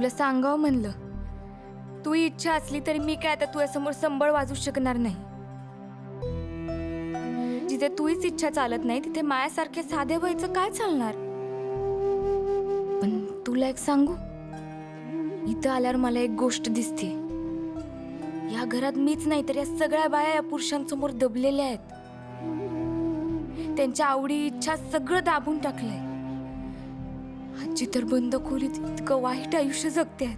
तुला सांगावं म्हणलं, तू इच्छा असली तरी मी काय आता तुझ्यासमोर संबळ वाजू शकणार नाही. जिथे तूच इच्छा चालत नाही तिथे मायासारखे साधे व्हायचं काय चालणार. पण तुला एक सांगू, इथं आल्यावर मला एक गोष्ट दिसते. या घरात मीच नाही तर या सगळ्या बाया या पुरुषांसमोर दबलेल्या आहेत. त्यांच्या आवडी इच्छा सगळं दाबून टाकलंय. आजी तर बंद खोलीत इतकं वाईट आयुष्य जगते आहेत.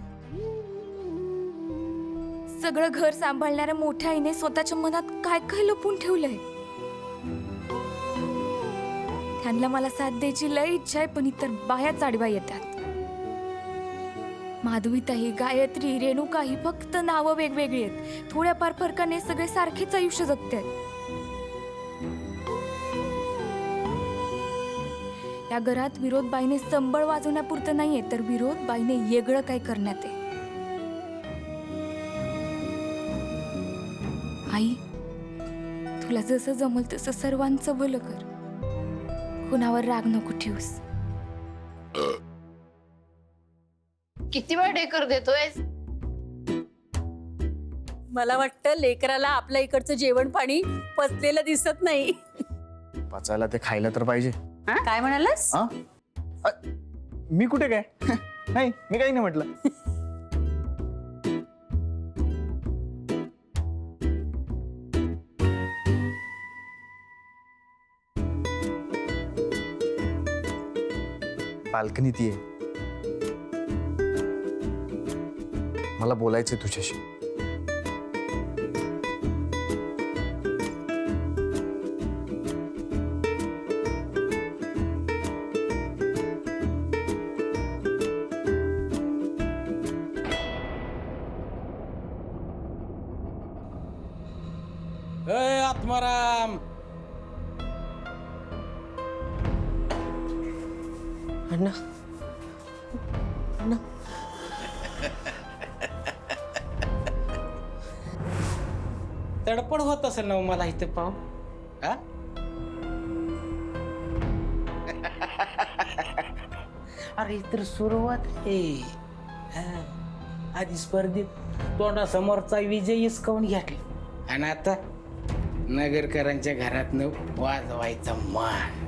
सगळं घर सांभाळणाऱ्या मोठ्या आईने स्वतःच्या मनात काय काय लपून ठेवलंय. त्यांना मला साथ द्यायची लय इच्छा आहे, पण इतर बायाच आडव्या येतात. माधवीताई, गायत्री, रेणुका ही फक्त नावं वेगवेगळी आहेत. थोड्याफार फरकाने सगळे सारखेच आयुष्य जगतात. या घरात विरोध बाईने संबळ वाजवण्यापुरतं नाहीये, तर विरोध बाईने वेगळं काय करण्यात आहे. आई, तुला जसं जमल तसं सर्वांचं भलं कर. कुणावर राग नको ठेवूस. किती वेळ डेकर देतोय? मला वाटतं लेकराला आपल्या इकडचं जेवण पाणी पचलेलं दिसत नाही. पचायला ते खायला तर पाहिजे. काय म्हणालास? मी कुठे काय नाही, मी काही नाही म्हटलं. बाल्कनीत ये, मला बोलायचंय तुझ्याशी. आत्माराम, अण्णा अण्णा तडपड होत असेल ना मला इथे पाहू. अरे तर सुरुवात आहे. आधी स्पर्धेत तोंडासमोरचा विजय हिसकावून घेतला आणि आता नगरकरांच्या घरातनं वाजवायचा मान.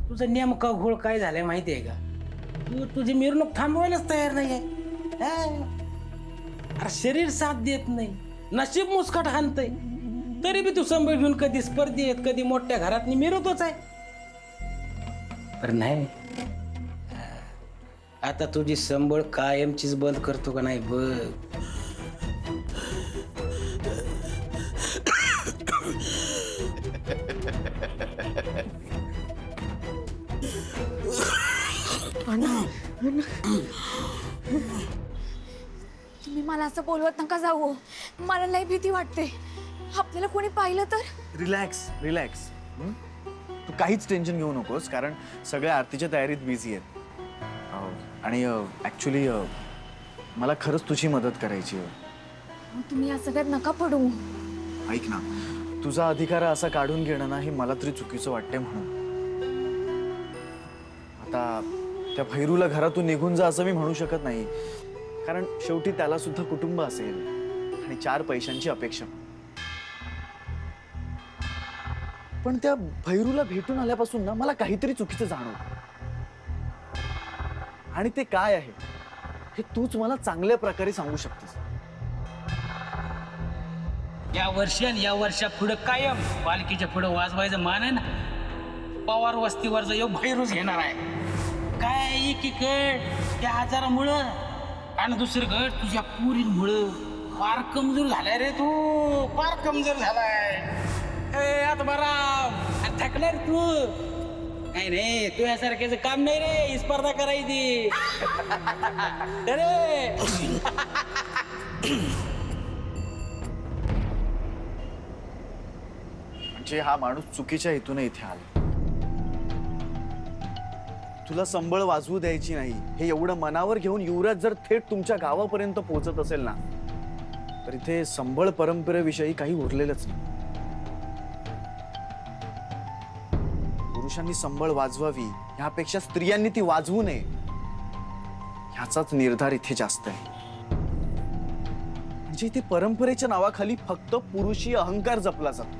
तुझा नेमका घोळ काय झालाय माहितीये का? तू तुझी मिरवणूक थांबवायलाच तयार नाहीये. अरे शरीर साथ देत नाही, नशीब मुस्कट हाणतय, तरी बी तू संभळ घेऊन कधी स्पर्धेत कधी मोठ्या घरात मिरवतोच आहे. पण नाही, आता तुझी संबळ कायमचीच बंद करतो का नाही बघ. तुम्ही मला असं बोलवत नका जाऊ. मला लई भीती वाटते. आपल्याला कोणी पाहिलं तर. Relax relax. तू काहीच टेन्शन घेऊ नकोस, कारण सगळ्या आरतीच्या तयारीत बिझी आहेत. आणि ऍक्च्युली मला खरंच तुझी मदत करायची आहे. तुम्ही या सगळ्यात नका पडू. ऐक ना, तुझा अधिकार असा काढून घेणं ना हे मला तरी चुकीचं वाटतंय. म्हणून आता त्या भैरूला घरातून निघून जा असं मी म्हणू शकत नाही, कारण शेवटी त्याला सुद्धा कुटुंब असेल आणि 4 पैशांची अपेक्षा. पण त्या भैरूला भेटून आल्यापासून ना मला काहीतरी चुकीचं जाणवतं. आणि ते काय आहे हे तूच मला चांगल्या प्रकारे सांगू शकतेस. या वर्षी आणि या वर्षा पुढं कायम पालखीच्या पुढं वाजवायचं मान आहे ना, पवार वस्तीवरचा योग भैरूच घेणार आहे. काय एकीकड त्या आजारामुळं आणि दुसरीकड तुझ्या पुरींमुळं फार कमजोर झालाय रे तू, फार कमजोर झालाय. आता बरा थकलाय रे तू. नाही रे, तू यासारख्याचं काम नाही रे ही स्पर्धा करायची. अरे म्हणजे हा माणूस चुकीच्या हेतूने इथे आला. तुला संबळ वाजवू द्यायची नाही हे एवढं मनावर घेऊन युवराज जर थेट तुमच्या गावापर्यंत पोहोचत असेल ना, तर इथे संबळ परंपरेविषयी काही उरलेलंच नाही. पुरुषांनी संबळ वाजवावी ह्यापेक्षा स्त्रियांनी ती वाजवू नये ह्याचाच निर्धार इथे जास्त आहे. म्हणजे इथे परंपरेच्या नावाखाली फक्त पुरुषी अहंकार जपला जातो.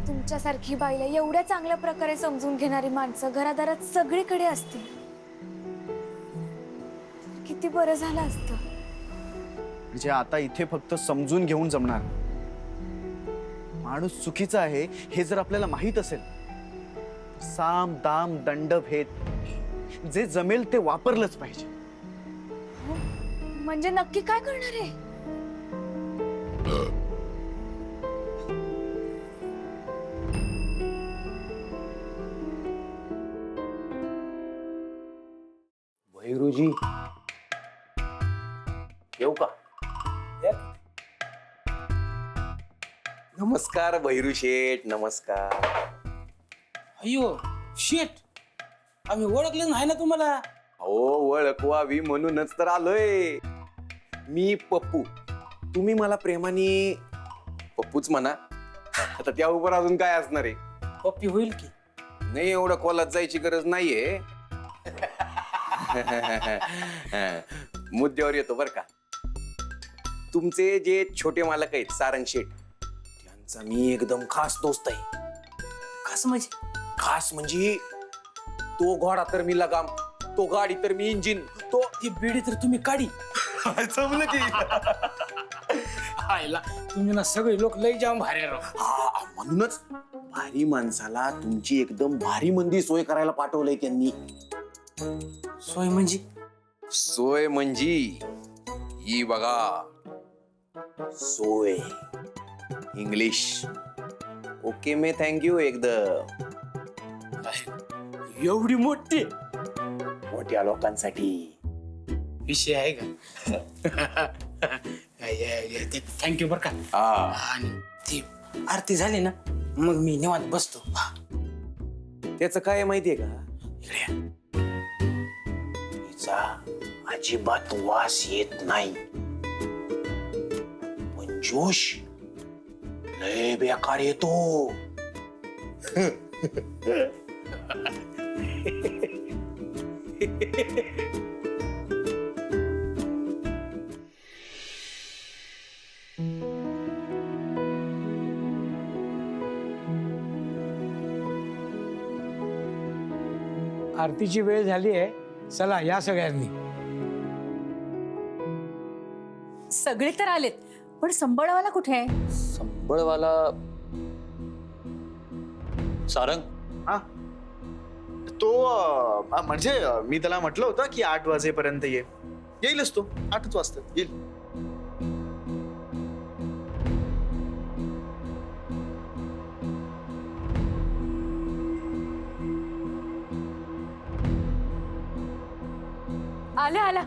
तुमच्यासारखी बाईला एवढ्या चांगल्या प्रकारे समजून घेणारी माणसं घरादारात सगळीकडे असतील. किती बरं झालं असतं. म्हणजे आता इथे फक्त समजून घेऊन जमणार. माणूस चुकीचा आहे हे जर आपल्याला माहित असेल, साम दाम दंड भेद जे जमेल ते वापरलंच पाहिजे. म्हणजे नक्की काय करणार आहे? भैरूजी येऊ का? नमस्कार भैरू शेठ, नमस्कार. अयो शेट, आम्ही ओळखलं नाही ना तुम्हाला. हो, ओळखवावी म्हणूनच तर आलोय. मी पप्पू, तुम्ही मला प्रेमाने पप्पूच म्हणा. आता त्या उपर अजून काय असणार आहे? पप्पी होईल की? नाही, एवढं खोलात जायची गरज नाहीये. मुद्द्यावर येतो बर का. तुमचे जे छोटे मालक आहेत सारंग शेठ, त्यांचा मी एकदम खास दोस्त आहे. खास म्हणजे? खास म्हणजे तो घोडा तर मी लगाम, तो गाडी तर मी इंजिन, तो ती बिडी तर तुम्ही काढी. जमलं की. आयला तुम्ही ना सगळे लोक लय जाम भारी राव. हा, म्हणूनच भारी माणसाला तुमची एकदम भारी मंदी सोय करायला पाठवलंय त्यांनी. सोय म्हणजे? सोय म्हणजे ही बघा, सोय इंग्लिश. ओके मे थँक्यू एकदम. एवढी मोठी मोठ्या लोकांसाठी. विषय आहे का? थँक्यू बर का. हा, आणि ती आरती झाली ना मग मी निवांत बसतो. त्याचं काय माहितीये का? इकडे या. तिचा अजिबात वास येत नाही, पण जोश लय बेकार येतो. आरतीची वेळ झाली आहे. चला या सगळ्यांनी. सगळे तर आलेत, पण संबळवाला कुठे आहे? संबळवाला सारंग. हा, तो म्हणजे मी त्याला म्हटलं होतं की 8 वाजेपर्यंत येईलच. तो 8च वाजता येईल. आला आला.